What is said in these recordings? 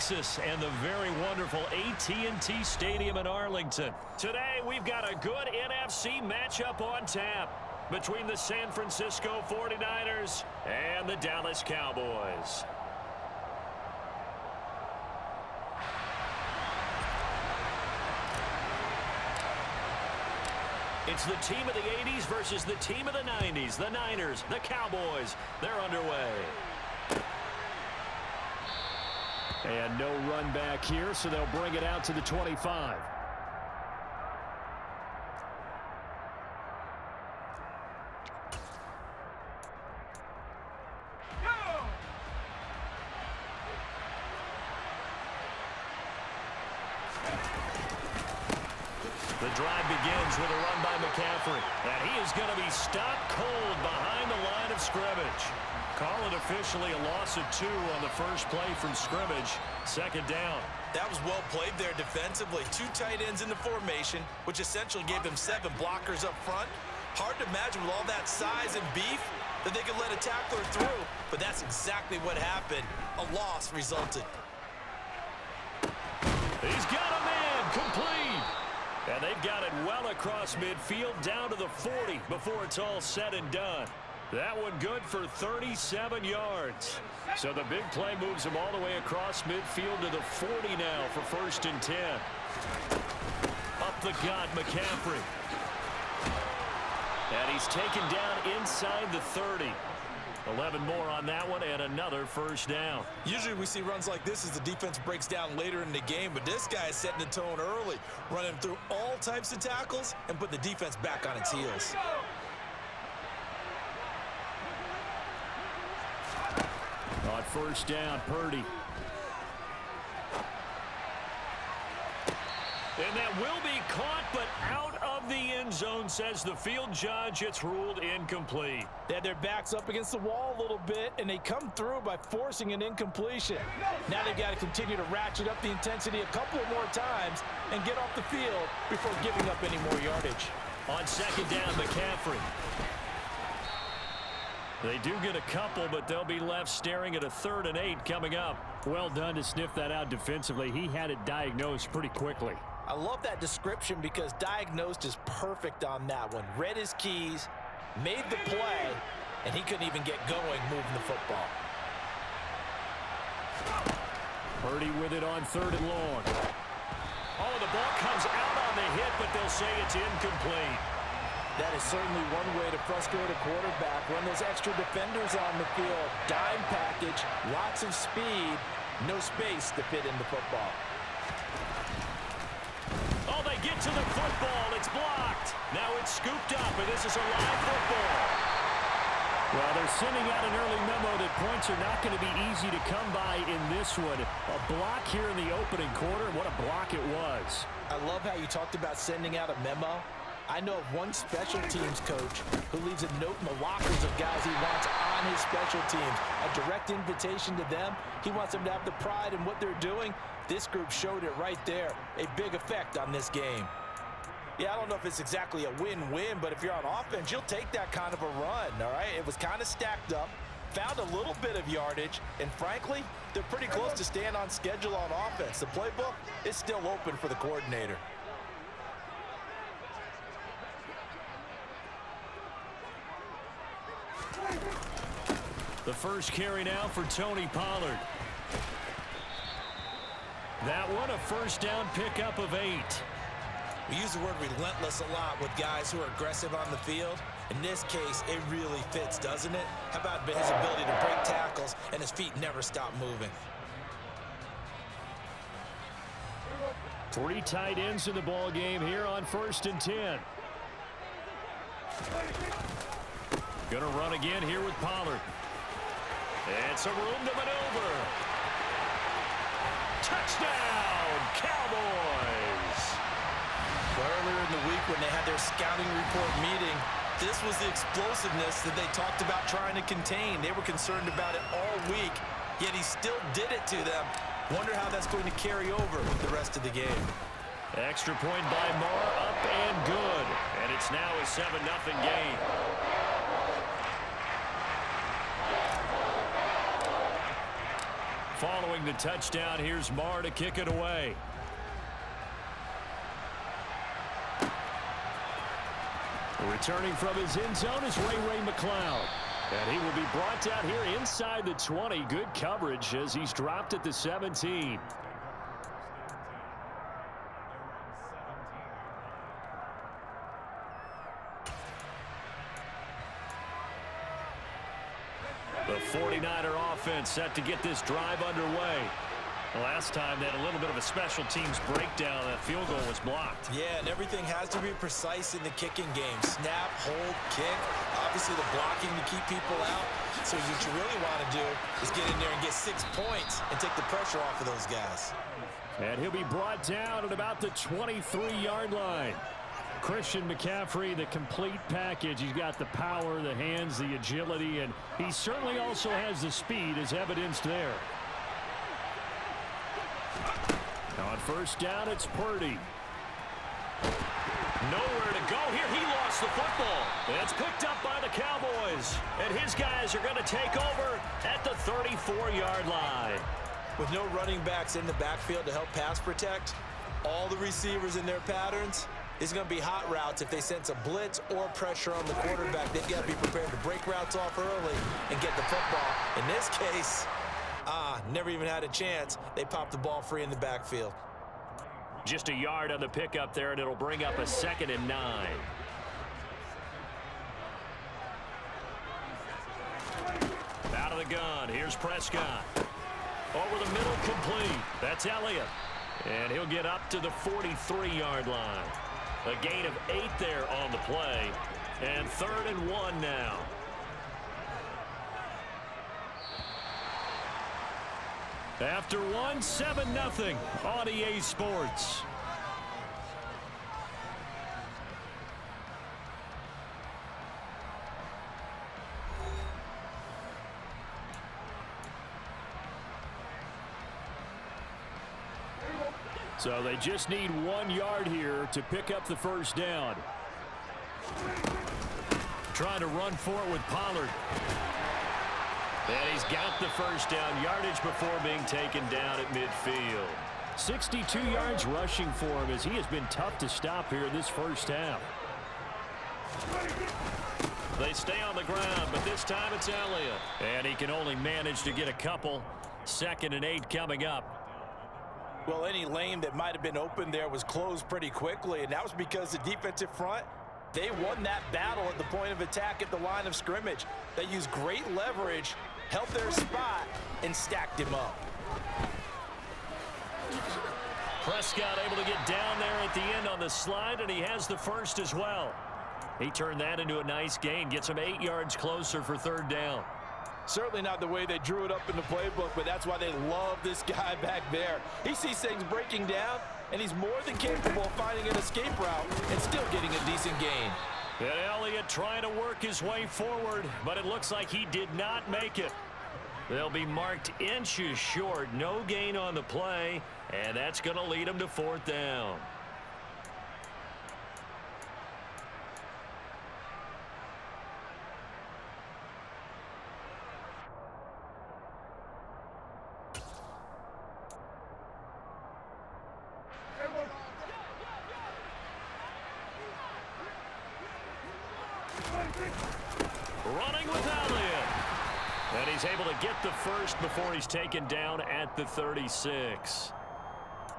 Texas and the very wonderful AT&T Stadium in Arlington. Today, we've got a good NFC matchup on tap between the San Francisco 49ers and the Dallas Cowboys. It's the team of the 80s versus the team of the 90s. The Niners, the Cowboys, they're underway. And no run back here, so they'll bring it out to the 25. The drive begins with a run by McCaffrey. And he is going to be stopped cold behind the line of scrimmage. Call it officially a loss of 2 on the first play from scrimmage. Second down. That was well played there defensively. 2 tight ends in the formation, which essentially gave them 7 blockers up front. Hard to imagine with all that size and beef that they could let a tackler through. But that's exactly what happened. A loss resulted. He's got a man complete. And they've got it well across midfield down to the 40 before it's all said and done. That one good for 37 yards. So the big play moves him all the way across midfield to the 40 now for 1st and 10. Up the gut, McCaffrey. And he's taken down inside the 30. 11 more on that one and another first down. Usually we see runs like this as the defense breaks down later in the game, but this guy is setting the tone early, running through all types of tackles and put the defense back on its heels. On first down, Purdy. And that will be caught, but out of the end zone, says the field judge. It's ruled incomplete. They had their backs up against the wall a little bit, and they come through by forcing an incompletion. Now they've got to continue to ratchet up the intensity a couple of more times and get off the field before giving up any more yardage. On second down, McCaffrey. They do get a couple, but they'll be left staring at a 3rd and 8 coming up. Well done to sniff that out defensively. He had it diagnosed pretty quickly. I love that description because diagnosed is perfect on that one. Read his keys, made the play, and he couldn't even get going moving the football. Purdy with it on 3rd and long. Oh, the ball comes out on the hit, but they'll say it's incomplete. That is certainly one way to frustrate a quarterback. Run those extra defenders on the field. Dime package, lots of speed, no space to fit in the football. Oh, they get to the football. It's blocked. Now it's scooped up, and this is a live football. Well, they're sending out an early memo that points are not going to be easy to come by in this one. A block here in the opening quarter. What a block it was. I love how you talked about sending out a memo. I know of one special teams coach who leaves a note in the lockers of guys he wants on his special teams. A direct invitation to them. He wants them to have the pride in what they're doing. This group showed it right there. A big effect on this game. Yeah, I don't know if it's exactly a win-win, but if you're on offense, you'll take that kind of a run, all right? It was kind of stacked up, found a little bit of yardage, and frankly, they're pretty close to staying on schedule on offense. The playbook is still open for the coordinator. The first carry now for Tony Pollard. That one, a first down pickup of 8. We use the word relentless a lot with guys who are aggressive on the field. In this case, it really fits, doesn't it? How about his ability to break tackles and his feet never stop moving? 3 tight ends in the ball game here on 1st and 10. Gonna run again here with Pollard. And some room to maneuver. Touchdown, Cowboys! Well, earlier in the week when they had their scouting report meeting, this was the explosiveness that they talked about trying to contain. They were concerned about it all week, yet he still did it to them. Wonder how that's going to carry over the rest of the game. Extra point by Moore, up and good. And it's now a 7-0 game. Following the touchdown, here's Marr to kick it away. Returning from his end zone is Ray McCloud. And he will be brought down here inside the 20. Good coverage as he's dropped at the 17. The 49er offense set to get this drive underway. Last time they had a little bit of a special teams breakdown. That field goal was blocked. Yeah, and everything has to be precise in the kicking game. Snap, hold, kick. Obviously the blocking to keep people out. So what you really want to do is get in there and get 6 points and take the pressure off of those guys. And he'll be brought down at about the 23-yard line. Christian McCaffrey, the complete package. He's got the power, the hands, the agility, and he certainly also has the speed as evidenced there. On first down, it's Purdy. Nowhere to go here. He lost the football. It's picked up by the Cowboys. And his guys are going to take over at the 34-yard line. With no running backs in the backfield to help pass protect, all the receivers in their patterns, it's going to be hot routes if they sense a blitz or pressure on the quarterback. They've got to be prepared to break routes off early and get the football. In this case, never even had a chance. They popped the ball free in the backfield. Just a yard on the pickup there, and it'll bring up a 2nd and 9. Out of the gun, here's Prescott. Over the middle, complete. That's Elliott. And he'll get up to the 43-yard line. A gain of 8 there on the play. And 3rd and 1 now. After 1, 7-0 on EA Sports. So they just need 1 yard here to pick up the first down. Trying to run for it with Pollard. And he's got the first down, yardage before being taken down at midfield. 62 yards rushing for him as he has been tough to stop here in this first half. They stay on the ground, but this time it's Elliott. And he can only manage to get a couple. 2nd and 8 coming up. Well, any lane that might have been open there was closed pretty quickly, and that was because the defensive front, they won that battle at the point of attack at the line of scrimmage. They used great leverage, held their spot, and stacked him up. Prescott able to get down there at the end on the slide, and he has the first as well. He turned that into a nice gain, gets him 8 yards closer for 3rd down. Certainly not the way they drew it up in the playbook, but that's why they love this guy back there. He sees things breaking down, and he's more than capable of finding an escape route and still getting a decent gain. And Elliott trying to work his way forward, but it looks like he did not make it. They'll be marked inches short. No gain on the play, and that's going to lead him to 4th down. Running with Elliott. And he's able to get the first before he's taken down at the 36.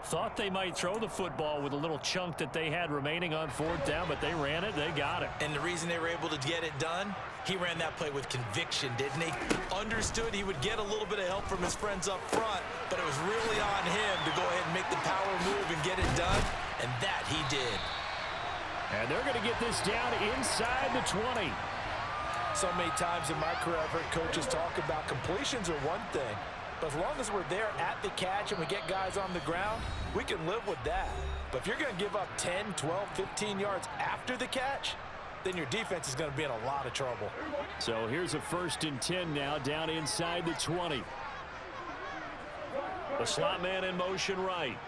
Thought they might throw the football with a little chunk that they had remaining on 4th down, but they ran it, they got it. And the reason they were able to get it done, he ran that play with conviction, didn't he? Understood he would get a little bit of help from his friends up front, but it was really on him to go ahead and make the power move and get it done, and that he did. And they're going to get this down inside the 20. So many times in my career, I've heard coaches talk about completions are one thing, but as long as we're there at the catch and we get guys on the ground, we can live with that. But if you're going to give up 10, 12, 15 yards after the catch, then your defense is going to be in a lot of trouble. So here's a 1st and 10 now down inside the 20. The slot man in motion right.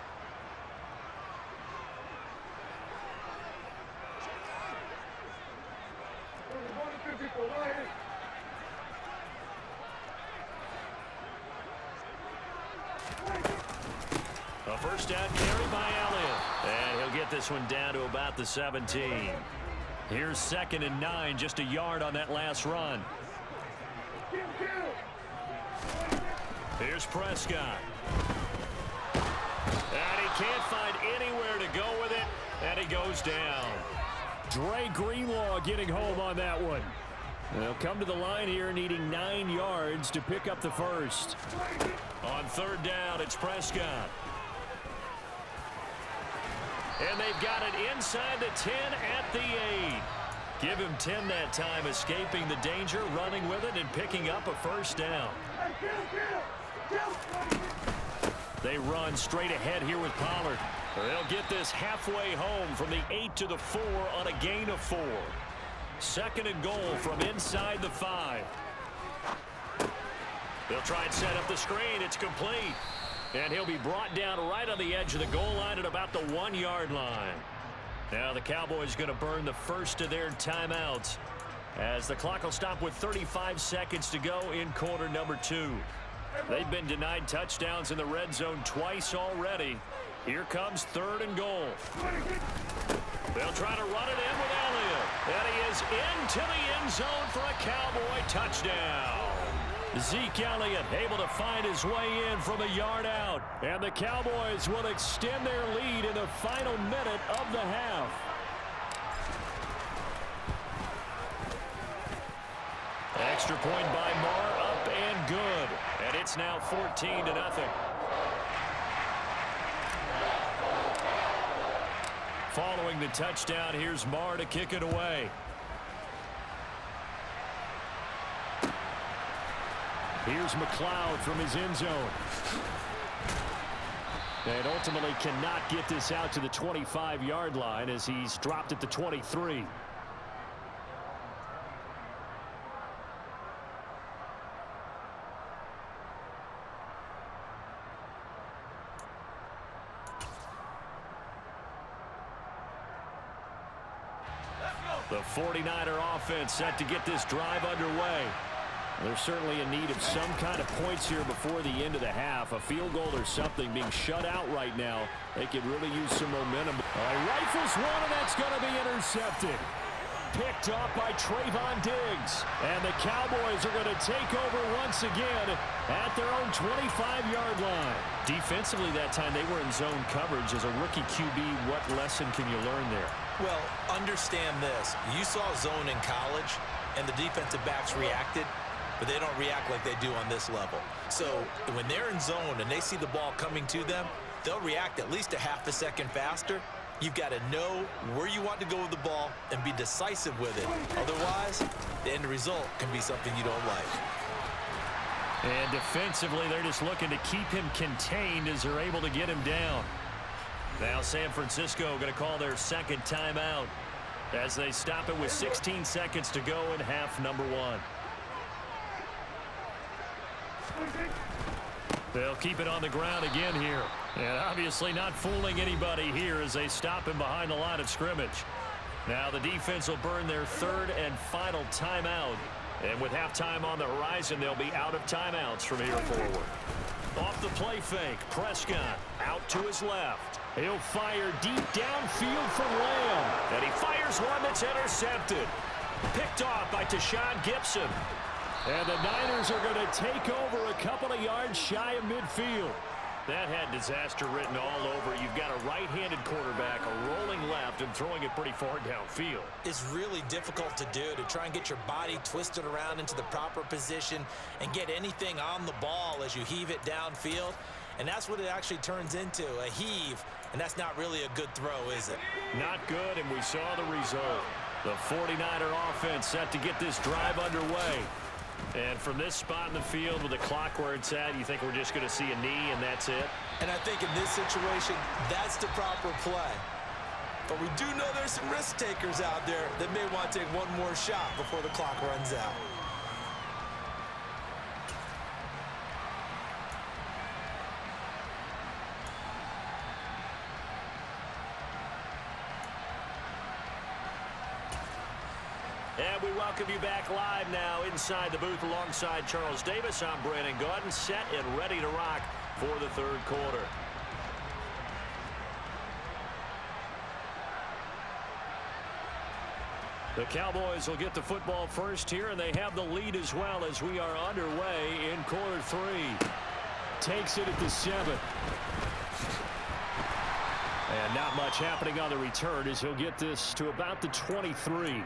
A first down carry by Elliott. And he'll get this one down to about the 17. Here's 2nd and 9, just a yard on that last run. Here's Prescott. And he can't find anywhere to go with it, and he goes down. Dre Greenlaw getting home on that one. They'll come to the line here needing 9 yards to pick up the first. On 3rd down, it's Prescott. And they've got it inside the 10 at the 8. Give him 10 that time, escaping the danger, running with it, and picking up a first down. They run straight ahead here with Pollard. They'll get this halfway home from the 8 to the 4 on a gain of 4. 2nd and goal from inside the 5. They'll try and set up the screen. It's complete. And he'll be brought down right on the edge of the goal line at about the 1-yard line. Now the Cowboys going to burn the first of their timeouts as the clock will stop with 35 seconds to go in quarter number 2. They've been denied touchdowns in the red zone twice already. Here comes 3rd and goal. They'll try to run it in with Elliott. And he is into the end zone for a Cowboy touchdown. Zeke Elliott able to find his way in from a yard out. And the Cowboys will extend their lead in the final minute of the half. Extra point by Marr, up and good. And it's now 14-0. Following the touchdown, here's Marr to kick it away. Here's McLeod from his end zone. And ultimately cannot get this out to the 25-yard line as he's dropped at the 23. The 49er offense set to get this drive underway. They're certainly in need of some kind of points here before the end of the half. A field goal or something. Being shut out right now, they could really use some momentum. Rifles one, and that's going to be intercepted. Picked off by Trayvon Diggs. And the Cowboys are going to take over once again at their own 25-yard line. Defensively that time, they were in zone coverage. As a rookie QB, what lesson can you learn there? Well, understand this. You saw zone in college, and the defensive backs reacted, but they don't react like they do on this level. So when they're in zone and they see the ball coming to them, they'll react at least a half a second faster. You've got to know where you want to go with the ball and be decisive with it. Otherwise, the end result can be something you don't like. And defensively, they're just looking to keep him contained as they're able to get him down. Now San Francisco going to call their 2nd timeout as they stop it with 16 seconds to go in half number 1. They'll keep it on the ground again here. And obviously not fooling anybody here as they stop him behind the line of scrimmage. Now the defense will burn their 3rd and final timeout. And with halftime on the horizon, they'll be out of timeouts from here forward. Off the play fake, Prescott out to his left. He'll fire deep downfield from Lamb. And he fires one that's intercepted. Picked off by Tashawn Gibson. And the Niners are going to take over a couple of yards shy of midfield. That had disaster written all over. You've got a right-handed quarterback, a rolling left, and throwing it pretty far downfield. It's really difficult to do, to try and get your body twisted around into the proper position and get anything on the ball as you heave it downfield. And that's what it actually turns into, a heave. And that's not really a good throw, is it? Not good, and we saw the result. The 49er offense set to get this drive underway. And from this spot in the field with the clock where it's at, you think we're just going to see a knee and that's it? And I think in this situation, that's the proper play. But we do know there's some risk takers out there that may want to take one more shot before the clock runs out. And we welcome you back live now inside the booth alongside Charles Davis. I'm Brandon Gaudin, set and ready to rock for the 3rd quarter. The Cowboys will get the football first here, and they have the lead as well as we are underway in quarter 3. Takes it at the 7. And not much happening on the return as he'll get this to about the 23.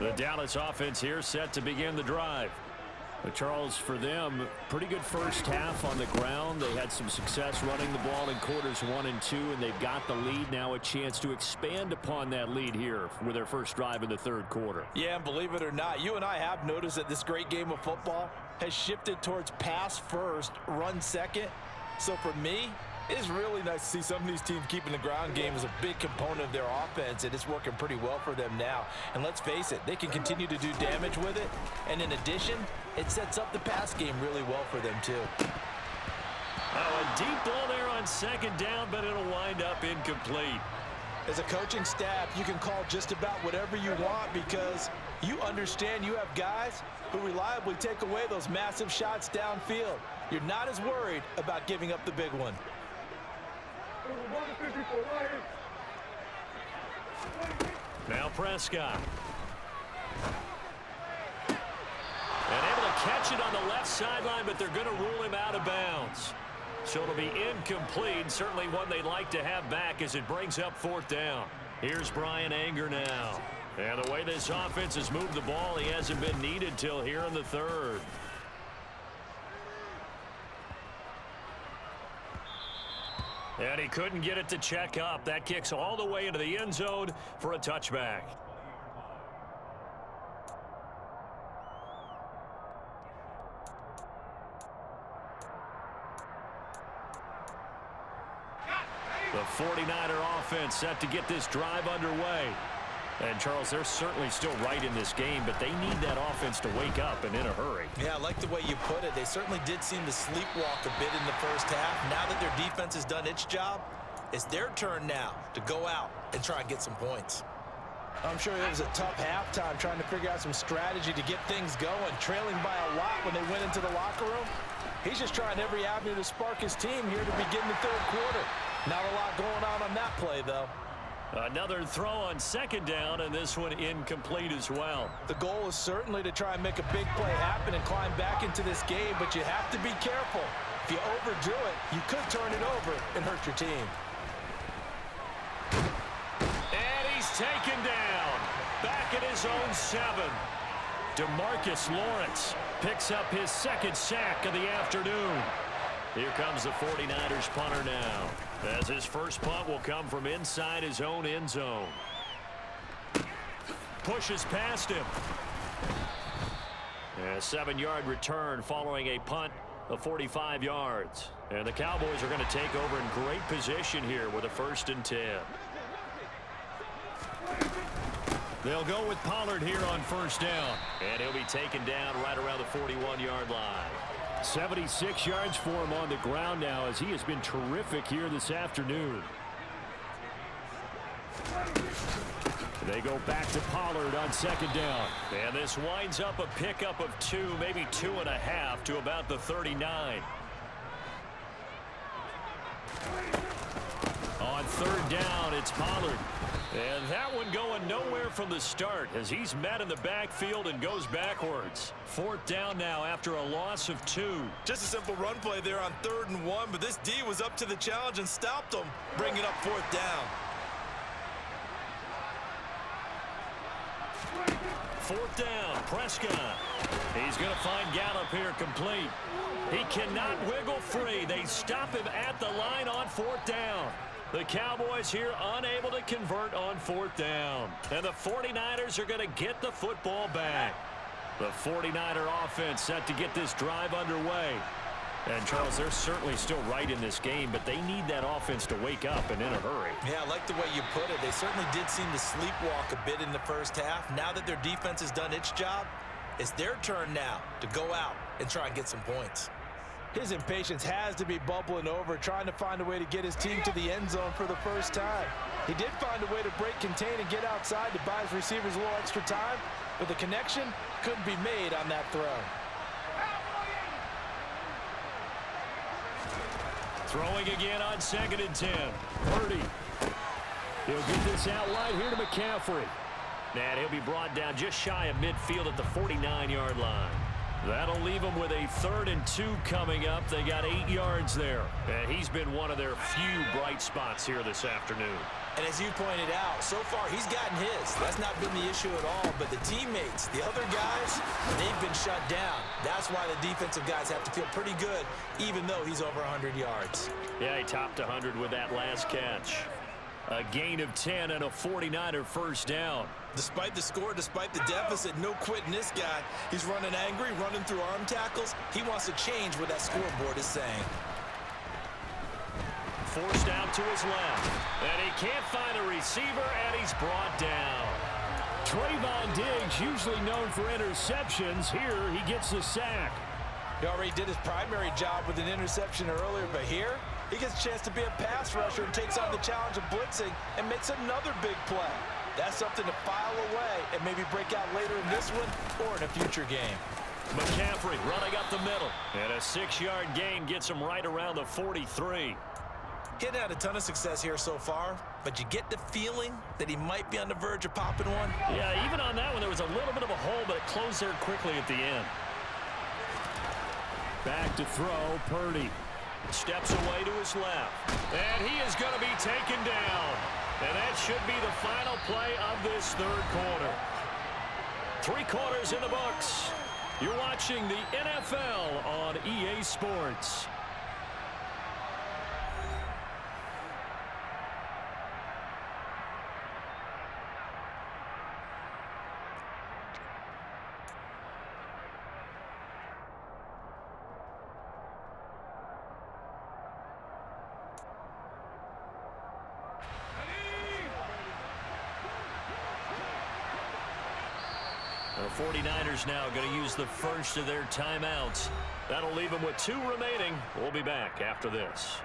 The Dallas offense here set to begin the drive. But Charles, for them, pretty good first half on the ground. They had some success running the ball in quarters 1 and 2, and they've got the lead. Now a chance to expand upon that lead here with their first drive in the third quarter. Yeah, and believe it or not, you and I have noticed that this great game of football has shifted towards pass first, run second. So for me, it's really nice to see some of these teams keeping the ground game as a big component of their offense, and it's working pretty well for them now. And let's face it, they can continue to do damage with it. And in addition, it sets up the pass game really well for them too. Oh, a deep ball there on second down, but it'll wind up incomplete. As a coaching staff, you can call just about whatever you want because you understand you have guys who reliably take away those massive shots downfield. You're not as worried about giving up the big one. Now Prescott. And able to catch it on the left sideline, but they're going to rule him out of bounds. So it'll be incomplete, certainly one they'd like to have back as it brings up fourth down. Here's Brian Anger now. And the way this offense has moved the ball, he hasn't been needed till here in the third. And he couldn't get it to check up. That kicks all the way into the end zone for a touchback. The 49er offense set to get this drive underway. And, Charles, they're certainly still right in this game, but they need that offense to wake up and in a hurry. Yeah, I like the way you put it. They certainly did seem to sleepwalk a bit in the first half. Now that their defense has done its job, it's their turn now to go out and try and get some points. I'm sure it was a tough halftime trying to figure out some strategy to get things going, trailing by a lot when they went into the locker room. He's just trying every avenue to spark his team here to begin the third quarter. Not a lot going on that play, though. Another throw on second down, and this one incomplete as well. The goal is certainly to try and make a big play happen and climb back into this game, but you have to be careful. If you overdo it, you could turn it over and hurt your team. And he's taken down. Back at his own 7. DeMarcus Lawrence picks up his second sack of the afternoon. Here comes the 49ers punter now, as his first punt will come from inside his own end zone. Pushes past him. A 7-yard return following a punt of 45 yards. And the Cowboys are going to take over in great position here with a 1st and 10. They'll go with Pollard here on 1st down. And he'll be taken down right around the 41-yard line. 76 yards for him on the ground now as he has been terrific here this afternoon. They go back to Pollard on 2nd down. And this winds up a pickup of 2, maybe 2.5 to about the 39. On 3rd down, it's Pollard. And that one going nowhere from the start as he's met in the backfield and goes backwards. 4th down now after a loss of 2. Just a simple run play there on 3rd and 1, but this D was up to the challenge and stopped him, bringing up 4th down. 4th down, Prescott. He's going to find Gallup here complete. He cannot wiggle free. They stop him at the line on 4th down. The Cowboys here unable to convert on 4th down. And the 49ers are going to get the football back. The 49er offense set to get this drive underway. And, Charles, they're certainly still right in this game, but they need that offense to wake up and in a hurry. Yeah, I like the way you put it. They certainly did seem to sleepwalk a bit in the first half. Now that their defense has done its job, it's their turn now to go out and try and get some points. His impatience has to be bubbling over, trying to find a way to get his team to the end zone for the first time. He did find a way to break, contain, and get outside to buy his receivers a little extra time, but the connection couldn't be made on that throw. Throwing again on 2nd and 10. Purdy. He'll get this out wide here to McCaffrey. And he'll be brought down just shy of midfield at the 49-yard line. That'll leave them with a 3rd and 2 coming up. They got 8 yards there. And he's been one of their few bright spots here this afternoon. And as you pointed out, so far he's gotten his. That's not been the issue at all. But the teammates, the other guys, they've been shut down. That's why the defensive guys have to feel pretty good, even though he's over 100 yards. Yeah, he topped 100 with that last catch. A gain of 10 and a 49er first down. Despite the score, despite the deficit, no quitting this guy. He's running angry, running through arm tackles. He wants to change what that scoreboard is saying. Forced out to his left. And he can't find a receiver, and he's brought down. Trayvon Diggs, usually known for interceptions. Here, he gets the sack. He already did his primary job with an interception earlier, but here, he gets a chance to be a pass rusher and takes on the challenge of blitzing and makes another big play. That's something to file away and maybe break out later in this one or in a future game. McCaffrey running up the middle. And a 6-yard gain gets him right around the 43. He hadn't had a ton of success here so far, but you get the feeling that he might be on the verge of popping one. Yeah, even on that one, there was a little bit of a hole, but it closed there quickly at the end. Back to throw, Purdy. Steps away to his left. And he is going to be taken down. And that should be the final play of this 3rd quarter. 3 quarters in the books. You're watching the NFL on EA Sports. The 49ers now going to use the first of their timeouts. That'll leave them with 2 remaining. We'll be back after this.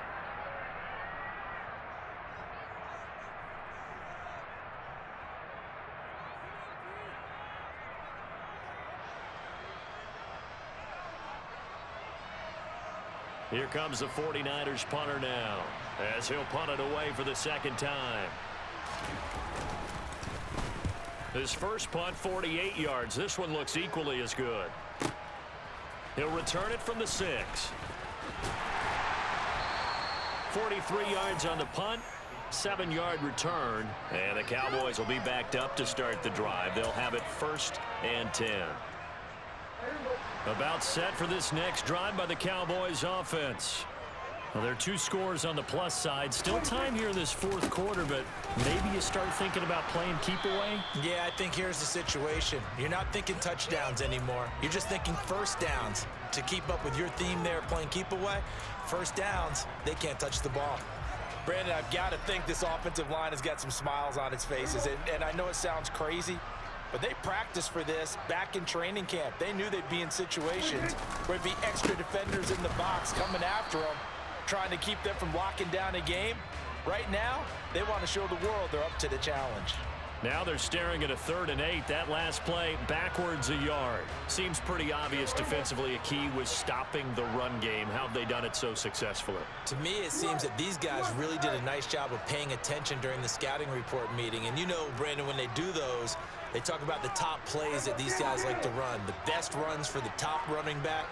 Here comes the 49ers punter now, as he'll punt it away for the 2nd time. His first punt, 48 yards. This one looks equally as good. He'll return it from the 6. 43 yards on the punt, 7-yard return. And the Cowboys will be backed up to start the drive. They'll have it 1st and 10. About set for this next drive by the Cowboys offense. Well, there are 2 scores on the plus side. Still time here in this 4th quarter, but maybe you start thinking about playing keep away? Yeah, I think here's the situation. You're not thinking touchdowns anymore. You're just thinking first downs. To keep up with your theme there, playing keep away, first downs, they can't touch the ball. Brandon, I've got to think this offensive line has got some smiles on its faces. And I know it sounds crazy, but they practiced for this back in training camp. They knew they'd be in situations where there'd be extra defenders in the box coming after them, trying to keep them from locking down a game. Right now, they want to show the world they're up to the challenge. Now they're staring at a 3rd and 8. That last play, backwards a yard. Seems pretty obvious defensively a key was stopping the run game. How have they done it so successfully? To me, it seems that these guys really did a nice job of paying attention during the scouting report meeting. And you know, Brandon, when they do those, they talk about the top plays that these guys like to run. The best runs for the top running back.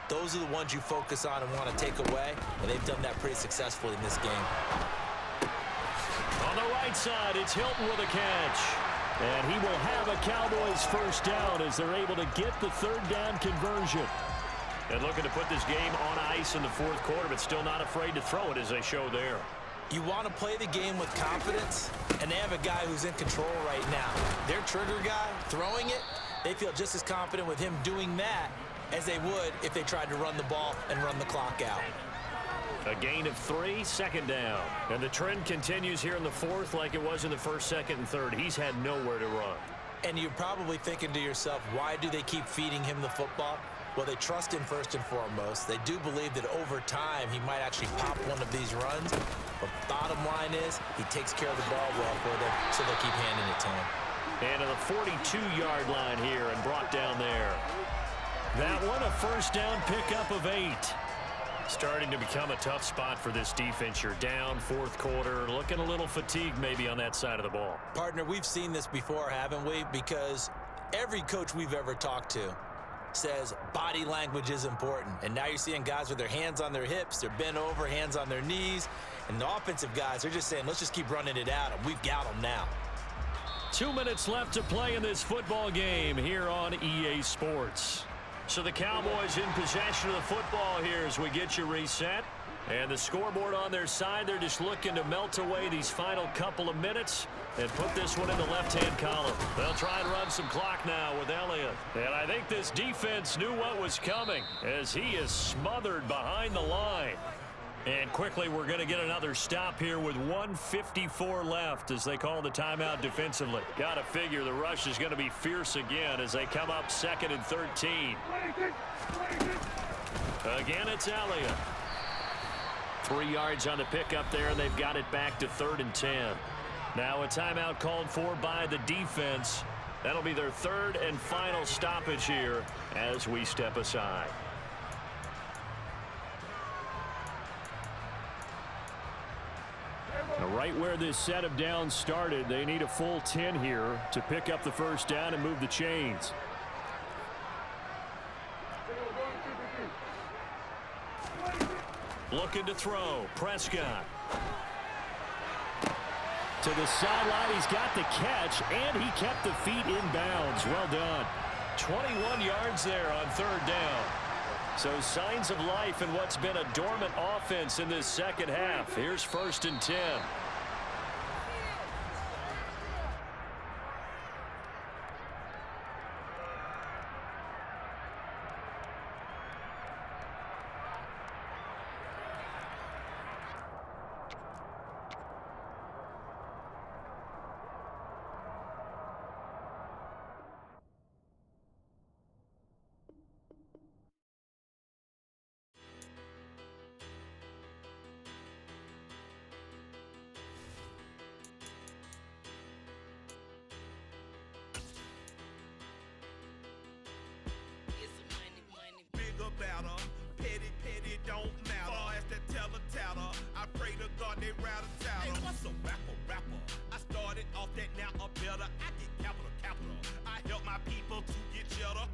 Those are the ones you focus on and want to take away, and they've done that pretty successfully in this game. On the right side, it's Hilton with a catch. And he will have a Cowboys first down as they're able to get the 3rd down conversion. And looking to put this game on ice in the 4th quarter, but still not afraid to throw it as they show there. You want to play the game with confidence, and they have a guy who's in control right now. Their trigger guy, throwing it, they feel just as confident with him doing that as they would if they tried to run the ball and run the clock out. A gain of 3, 2nd down. And the trend continues here in the 4th like it was in the 1st, 2nd, and 3rd. He's had nowhere to run. And you're probably thinking to yourself, why do they keep feeding him the football? Well, they trust him first and foremost. They do believe that over time he might actually pop one of these runs. But bottom line is he takes care of the ball well for them, so they keep handing it to him. And to the 42-yard line here and brought down there. That one a first down pickup of 8. Starting to become a tough spot for this defense. You're down fourth quarter, looking a little fatigued maybe on that side of the ball. Partner, we've seen this before, haven't we? Because every coach we've ever talked to says body language is important. And now you're seeing guys with their hands on their hips, they're bent over, hands on their knees. And the offensive guys are just saying, let's just keep running it at them. We've got them now. 2 minutes left to play in this football game here on EA Sports. So the Cowboys in possession of the football here as we get you reset. And the scoreboard on their side, they're just looking to melt away these final couple of minutes and put this one in the left-hand column. They'll try and run some clock now with Elliott. And I think this defense knew what was coming as he is smothered behind the line. And quickly, we're going to get another stop here with 1:54 left as they call the timeout defensively. Got to figure the rush is going to be fierce again as they come up 2nd and 13. Again, it's Elliott. 3 yards on the pickup there, and they've got it back to 3rd and 10. Now a timeout called for by the defense. That'll be their 3rd and final stoppage here as we step aside. Now right where this set of downs started, they need a full 10 here to pick up the first down and move the chains. Looking to throw. Prescott. To the sideline. He's got the catch, and he kept the feet in bounds. Well done. 21 yards there on 3rd down. So signs of life in what's been a dormant offense in this second half. Here's 1st and 10. I get capital. I help my people to get cheddar.